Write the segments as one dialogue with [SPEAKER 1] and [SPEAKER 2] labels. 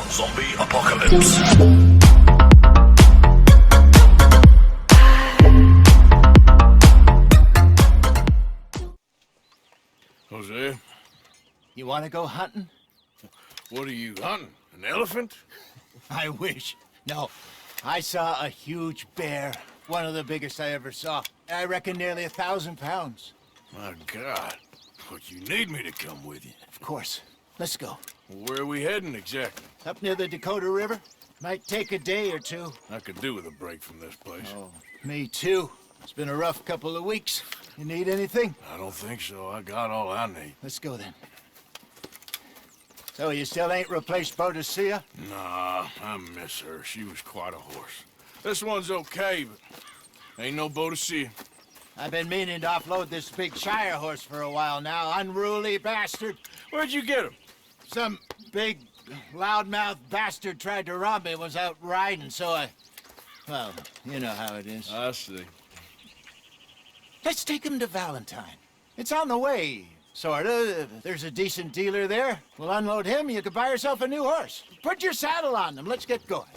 [SPEAKER 1] Zombie apocalypse.
[SPEAKER 2] Jose,
[SPEAKER 3] You want to go hunting?
[SPEAKER 2] what are you hunting? An elephant?
[SPEAKER 3] I wish. No, I saw a huge bear. One of the biggest I ever saw. I reckon nearly 1,000 pounds.
[SPEAKER 2] My God. But you need me to come with you.
[SPEAKER 3] Of course. Let's go.
[SPEAKER 2] Where are we heading exactly?
[SPEAKER 3] Up near the Dakota River. Might take a day or two.
[SPEAKER 2] I could do with a break from this place.
[SPEAKER 3] Oh, me too. It's been a rough couple of weeks. You need anything?
[SPEAKER 2] I don't think so. I got all I need.
[SPEAKER 3] Let's go then. So you still ain't replaced Boadicea?
[SPEAKER 2] Nah, I miss her. She was quite a horse. This one's okay, but ain't no Boadicea.
[SPEAKER 3] I've been meaning to offload this big Shire horse for a while now. Unruly bastard.
[SPEAKER 2] Where'd you get him?
[SPEAKER 3] Some big, loudmouth bastard tried to rob me. Was out riding, so well, you know how it is.
[SPEAKER 2] I see.
[SPEAKER 3] Let's take him to Valentine. It's on the way, sorta. There's a decent dealer there. We'll unload him. You could buy yourself a new horse. Put your saddle on them. Let's get going.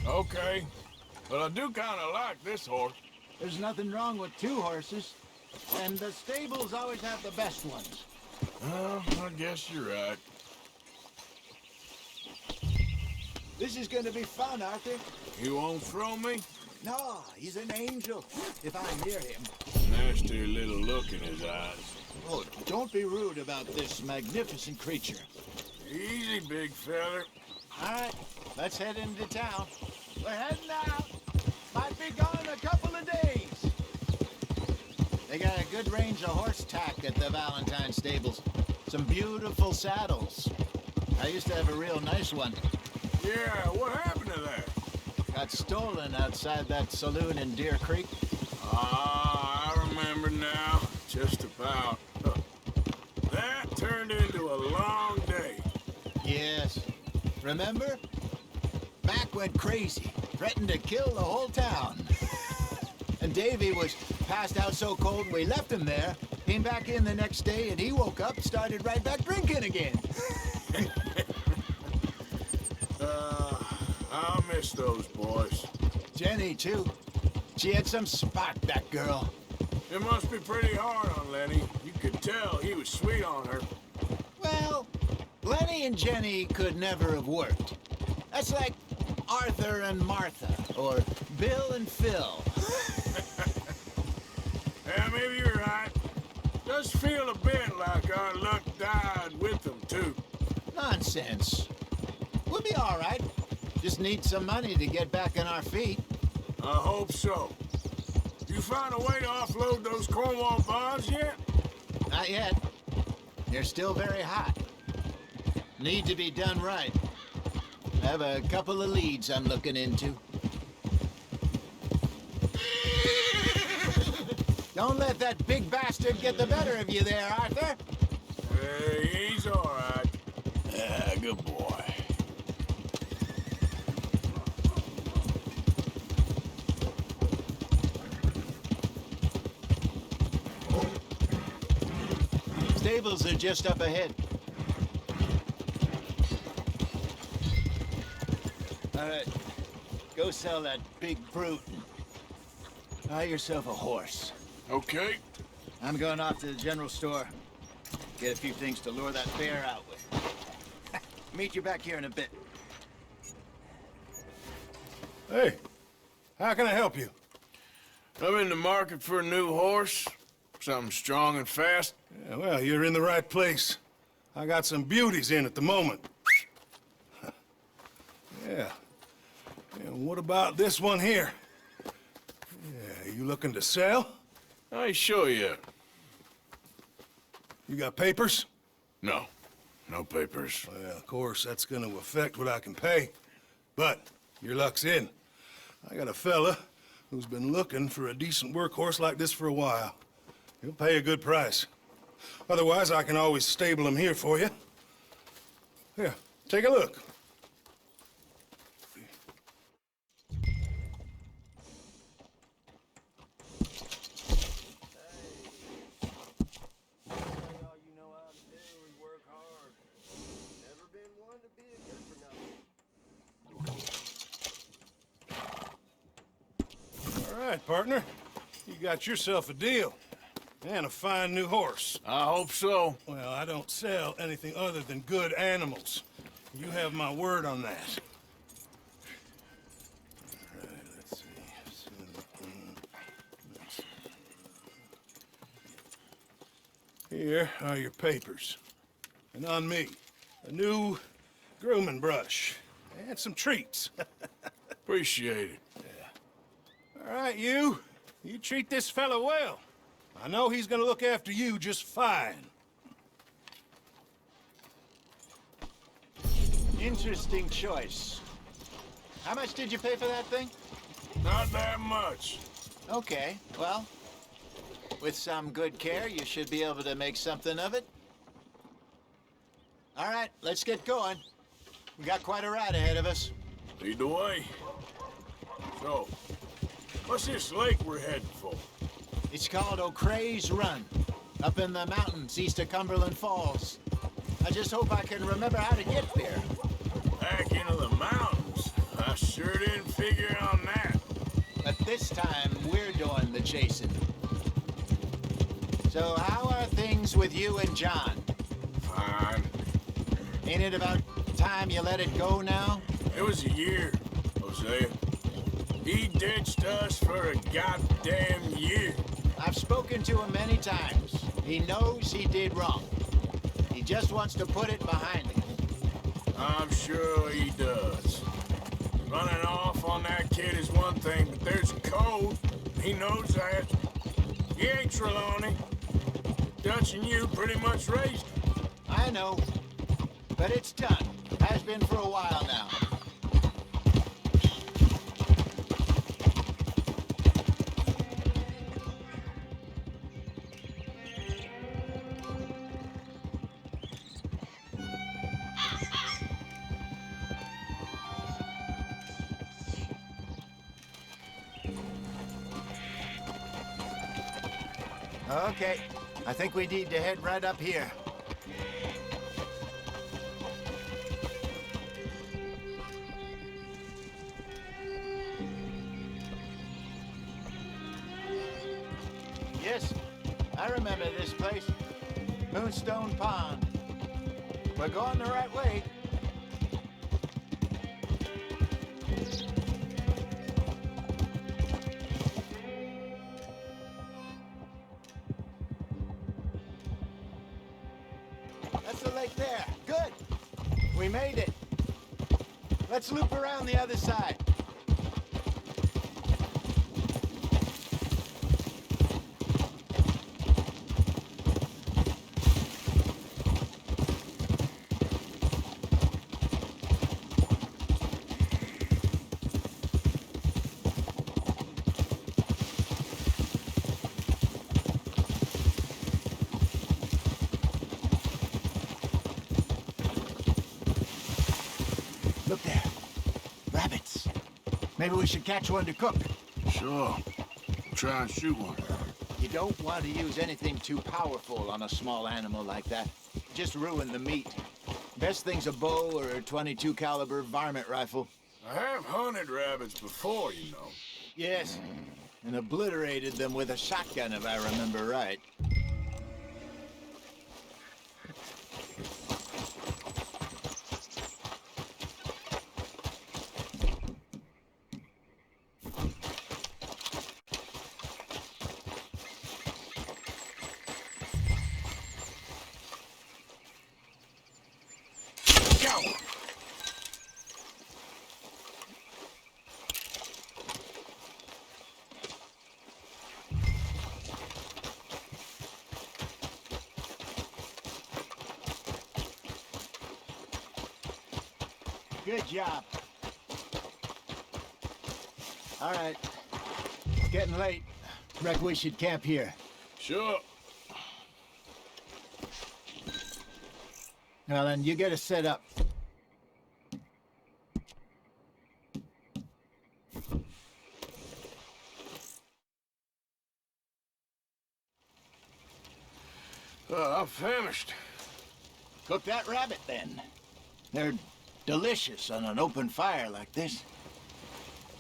[SPEAKER 2] Okay. But I do kind of like this horse.
[SPEAKER 3] There's nothing wrong with two horses, and the stables always have the best ones.
[SPEAKER 2] Well, I guess you're right.
[SPEAKER 3] This is gonna be fun, Arthur.
[SPEAKER 2] You won't throw me?
[SPEAKER 3] No, he's an angel, if I'm near him.
[SPEAKER 2] Nasty little look in his eyes.
[SPEAKER 3] Oh, don't be rude about this magnificent creature.
[SPEAKER 2] Easy, big feller.
[SPEAKER 3] All right, let's head into town. We're heading out. Might be gone a couple of days. They got a good range of horse tack at the Valentine stables. Some beautiful saddles. I used to have a real nice one.
[SPEAKER 2] Yeah, what happened to that?
[SPEAKER 3] Got stolen outside that saloon in Deer Creek.
[SPEAKER 2] Ah, I remember now. Just about. That turned into a long day.
[SPEAKER 3] Yes. Remember? Mac went crazy, threatened to kill the whole town. And Davy was passed out so cold we left him there. Came back in the next day and he woke up, started right back drinking again.
[SPEAKER 2] I miss those boys.
[SPEAKER 3] Jenny, too. She had some spot, that girl.
[SPEAKER 2] It must be pretty hard on Lenny. You could tell he was sweet on her.
[SPEAKER 3] Well, Lenny and Jenny could never have worked. That's like Arthur and Martha, or Bill and Phil.
[SPEAKER 2] Yeah, maybe you're right. Does feel a bit like our luck died with them, too.
[SPEAKER 3] Nonsense. We'll be all right. Just need some money to get back on our feet.
[SPEAKER 2] I hope so. You find a way to offload those Cornwall bonds yet?
[SPEAKER 3] Not yet. They're still very hot. Need to be done right. I have a couple of leads I'm looking into. Don't let that big bastard get the better of you there, Arthur.
[SPEAKER 2] Hey, he's all right. Yeah, good boy.
[SPEAKER 3] Stables are just up ahead. All right, go sell that big brute. Buy yourself a horse.
[SPEAKER 2] Okay.
[SPEAKER 3] I'm going off to the general store. Get a few things to lure that bear out with. Meet you back here in a bit.
[SPEAKER 4] Hey, how can I help you?
[SPEAKER 2] I'm in the market for a new horse. Something strong and fast.
[SPEAKER 4] Yeah, well, you're in the right place. I got some beauties in at the moment. Yeah. And what about this one here? Yeah, you looking to sell?
[SPEAKER 2] I ain't sure yet.
[SPEAKER 4] You got papers?
[SPEAKER 2] No. No papers.
[SPEAKER 4] Well, of course, that's gonna affect what I can pay. But your luck's in. I got a fella who's been looking for a decent workhorse like this for a while. He'll pay a good price. Otherwise, I can always stable him here for you. Here, take a look.
[SPEAKER 5] All you know how to do is work hard. Never been one to be a
[SPEAKER 4] right, partner. You got yourself a deal. And a fine new horse.
[SPEAKER 2] I hope so.
[SPEAKER 4] Well, I don't sell anything other than good animals. You have my word on that. All right, let's see. Here are your papers. And on me, a new grooming brush. And some treats.
[SPEAKER 2] Appreciate it.
[SPEAKER 4] All right, you treat this fella well. I know he's gonna look after you just fine.
[SPEAKER 3] Interesting choice. How much did you pay for that thing?
[SPEAKER 2] Not that much.
[SPEAKER 3] Okay, well, with some good care, you should be able to make something of it. All right, let's get going. We got quite a ride ahead of us.
[SPEAKER 2] Lead the way. So, what's this lake we're heading for?
[SPEAKER 3] It's called O'Creagh's Run, up in the mountains east of Cumberland Falls. I just hope I can remember how to get there.
[SPEAKER 2] Back into the mountains? I sure didn't figure on that.
[SPEAKER 3] But this time, we're doing the chasing. So how are things with you and John?
[SPEAKER 2] Fine.
[SPEAKER 3] Ain't it about time you let it go now?
[SPEAKER 2] It was a year, Hosea. He ditched us for a goddamn year.
[SPEAKER 3] I've spoken to him many times. He knows he did wrong. He just wants to put it behind him.
[SPEAKER 2] I'm sure he does. Running off on that kid is one thing, but there's code. He knows that. He ain't Trelawney. Dutch and you pretty much raised him.
[SPEAKER 3] I know. But it's done. Has been for a while now. Okay, I think we need to head right up here. Yes, I remember this place. Moonstone Pond. We're going the right way. That's the lake there. Good. We made it. Let's loop around the other side. Look there. Rabbits. Maybe we should catch one to cook.
[SPEAKER 2] Sure. Try and shoot one.
[SPEAKER 3] You don't want to use anything too powerful on a small animal like that. Just ruin the meat. Best thing's a bow or a .22 caliber varmint rifle.
[SPEAKER 2] I have hunted rabbits before, you know.
[SPEAKER 3] Yes, and obliterated them with a shotgun if I remember right.
[SPEAKER 2] Go!
[SPEAKER 3] Good job. All right. It's getting late. Reckon we should camp here.
[SPEAKER 2] Sure.
[SPEAKER 3] Well, then you get us set up.
[SPEAKER 2] I'm famished.
[SPEAKER 3] Cook that rabbit, then. They're delicious on an open fire like this.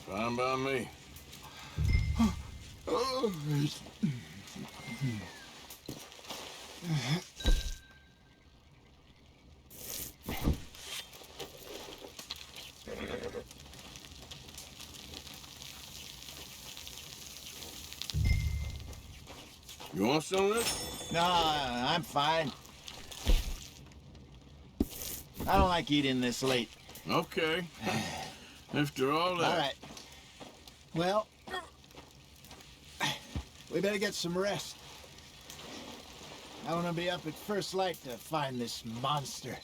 [SPEAKER 2] Fine by me. You want some of this?
[SPEAKER 3] No, I'm fine. I don't like eating this late.
[SPEAKER 2] Okay. After all that.
[SPEAKER 3] All right. Well, we better get some rest. I want to be up at first light to find this monster.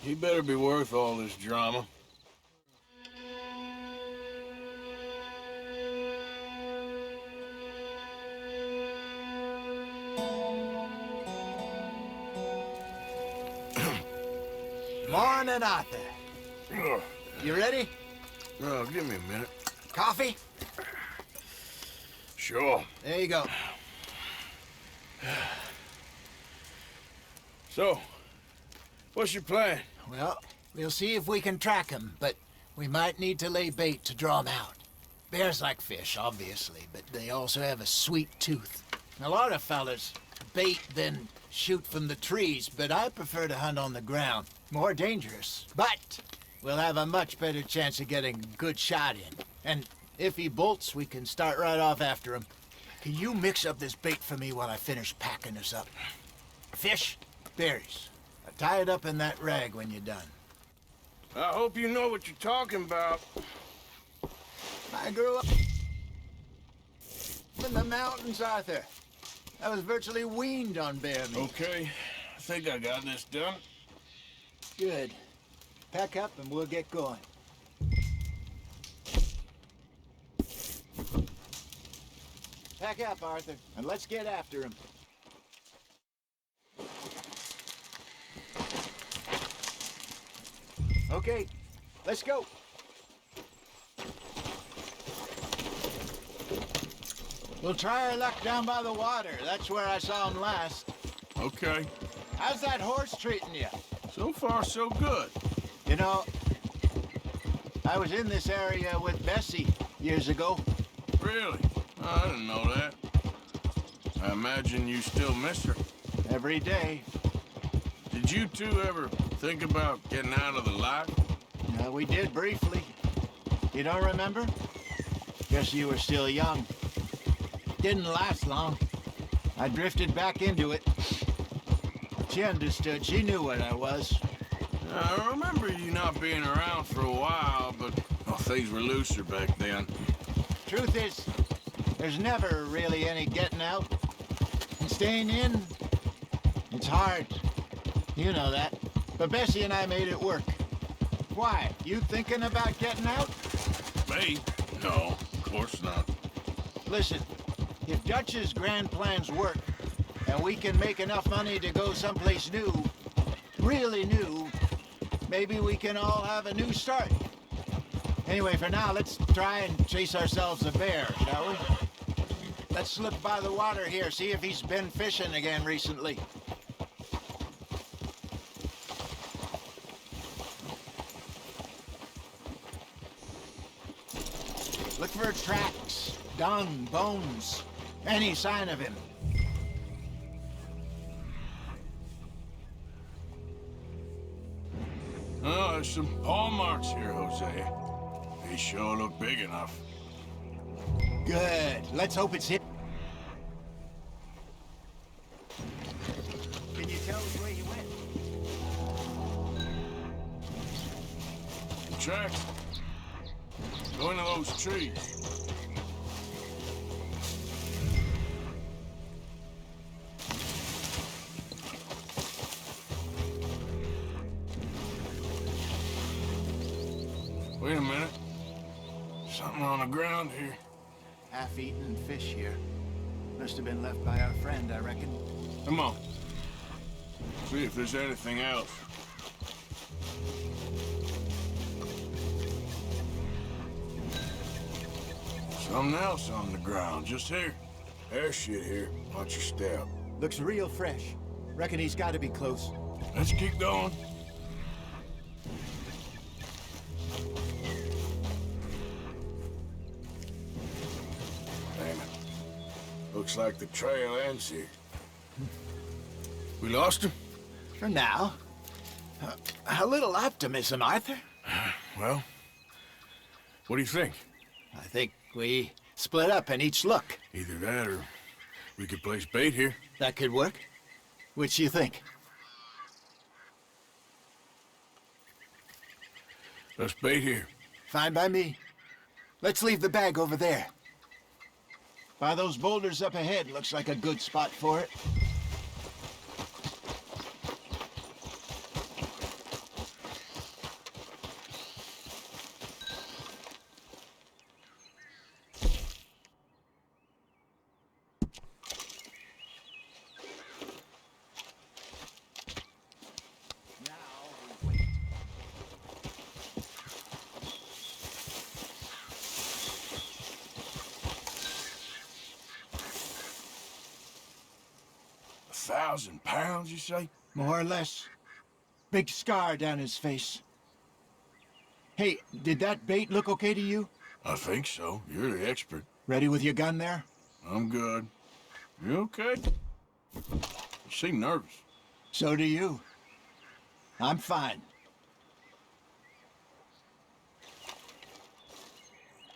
[SPEAKER 2] He better be worth all this drama.
[SPEAKER 3] Morning, Arthur.
[SPEAKER 2] Ugh.
[SPEAKER 3] You ready?
[SPEAKER 2] Oh, give me a minute.
[SPEAKER 3] Coffee?
[SPEAKER 2] Sure.
[SPEAKER 3] There you go.
[SPEAKER 2] So, what's your plan?
[SPEAKER 3] Well, we'll see if we can track him, but we might need to lay bait to draw him out. Bears like fish, obviously, but they also have a sweet tooth. A lot of fellas bait, then shoot from the trees, but I prefer to hunt on the ground. More dangerous, but we'll have a much better chance of getting a good shot in. And if he bolts, we can start right off after him. Can you mix up this bait for me while I finish packing this up? Fish, berries. Tie it up in that rag when you're done.
[SPEAKER 2] I hope you know what you're talking about.
[SPEAKER 3] I grew up in the mountains, Arthur. I was virtually weaned on bear meat.
[SPEAKER 2] Okay, I think I got this done.
[SPEAKER 3] Good. Pack up and we'll get going. Pack up, Arthur, and let's get after him. Okay, let's go. We'll try our luck down by the water. That's where I saw him last.
[SPEAKER 2] Okay.
[SPEAKER 3] How's that horse treating you?
[SPEAKER 2] So far, so good.
[SPEAKER 3] You know, I was in this area with Bessie years ago.
[SPEAKER 2] Really? Oh, I didn't know that. I imagine you still miss her.
[SPEAKER 3] Every day.
[SPEAKER 2] Did you two ever think about getting out of the life?
[SPEAKER 3] We did briefly. You don't remember? Guess you were still young. Didn't last long. I drifted back into it. She understood. She knew what I was.
[SPEAKER 2] I remember you not being around for a while, but things were looser back then.
[SPEAKER 3] Truth is, there's never really any getting out. And staying in, it's hard. You know that. But Bessie and I made it work. Why? You thinking about getting out?
[SPEAKER 2] Me? No, of course not.
[SPEAKER 3] Listen, if Dutch's grand plans work, and we can make enough money to go someplace new, really new, maybe we can all have a new start. Anyway, for now, let's try and chase ourselves a bear, shall we? Let's look by the water here, see if he's been fishing again recently. Look for tracks, dung, bones, any sign of him.
[SPEAKER 2] Oh, there's some paw marks here, Jose. They sure look big enough.
[SPEAKER 3] Good. Let's hope it's him. Can you tell us where he went?
[SPEAKER 2] Tracks. Go into those trees. Wait a minute. Something on the ground here.
[SPEAKER 3] Half-eaten fish here. Must have been left by our friend, I reckon.
[SPEAKER 2] Come on. See if there's anything else. Something else on the ground, just here. There's shit here. Watch your step.
[SPEAKER 3] Looks real fresh. Reckon he's got to be close.
[SPEAKER 2] Let's keep going. Looks like the trail ends here. We lost him?
[SPEAKER 3] For now. A little optimism, Arthur.
[SPEAKER 2] Well, what do you think?
[SPEAKER 3] I think we split up and each look.
[SPEAKER 2] Either that or we could place bait here.
[SPEAKER 3] That could work. Which do you think?
[SPEAKER 2] Let's bait here.
[SPEAKER 3] Fine by me. Let's leave the bag over there. By those boulders up ahead, looks like a good spot for it.
[SPEAKER 2] £1,000, you say?
[SPEAKER 3] More or less. Big scar down his face. Hey, did that bait look okay to you?
[SPEAKER 2] I think so. You're the expert.
[SPEAKER 3] Ready with your gun there?
[SPEAKER 2] I'm good. You okay? You seem nervous.
[SPEAKER 3] So do you. I'm fine.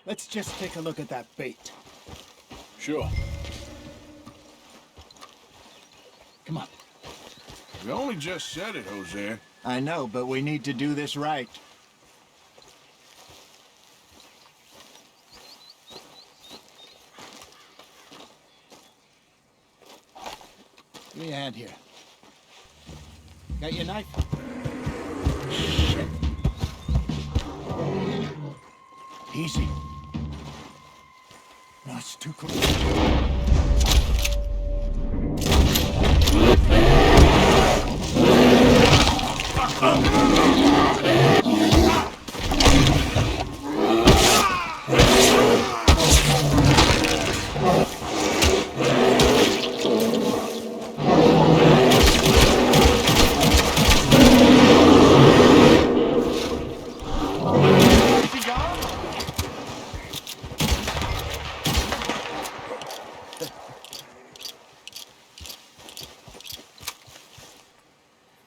[SPEAKER 3] Let's just take a look at that bait.
[SPEAKER 2] Sure.
[SPEAKER 3] Come on.
[SPEAKER 2] You only just said it, Jose.
[SPEAKER 3] I know, but we need to do this right. Give me a hand here. Got your knife? Shit. Easy. No, it's too close.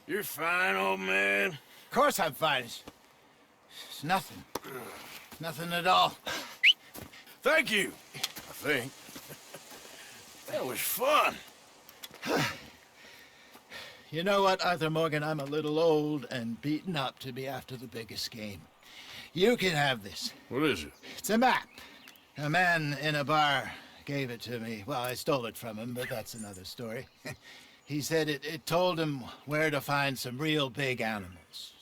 [SPEAKER 2] You're fine, old man.
[SPEAKER 3] Of course I'm fine. It's nothing. Nothing at all.
[SPEAKER 2] Thank you, I think. That was fun.
[SPEAKER 3] You know what, Arthur Morgan? I'm a little old and beaten up to be after the biggest game. You can have this.
[SPEAKER 2] What is it?
[SPEAKER 3] It's a map. A man in a bar gave it to me. Well, I stole it from him, but that's another story. He said it told him where to find some real big animals.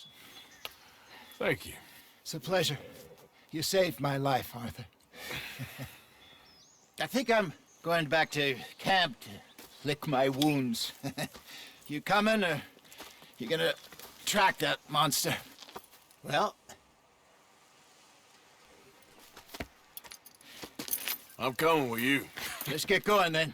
[SPEAKER 2] Thank you.
[SPEAKER 3] It's a pleasure. You saved my life, Arthur. I think I'm going back to camp to lick my wounds. You coming, or you gonna track that monster? Well,
[SPEAKER 2] I'm coming with you.
[SPEAKER 3] let's get going then.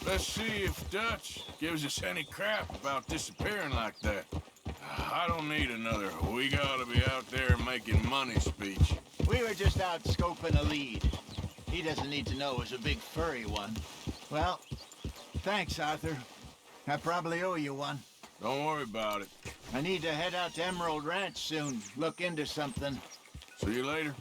[SPEAKER 2] Let's see if Dutch gives us any crap about disappearing like that. I don't need another "we gotta be out there making money" speech.
[SPEAKER 3] We were just out scoping a lead. He doesn't need to know it was a big furry one. Well, thanks, Arthur. I probably owe you one.
[SPEAKER 2] Don't worry about it.
[SPEAKER 3] I need to head out to Emerald Ranch soon, look into something.
[SPEAKER 2] See you later.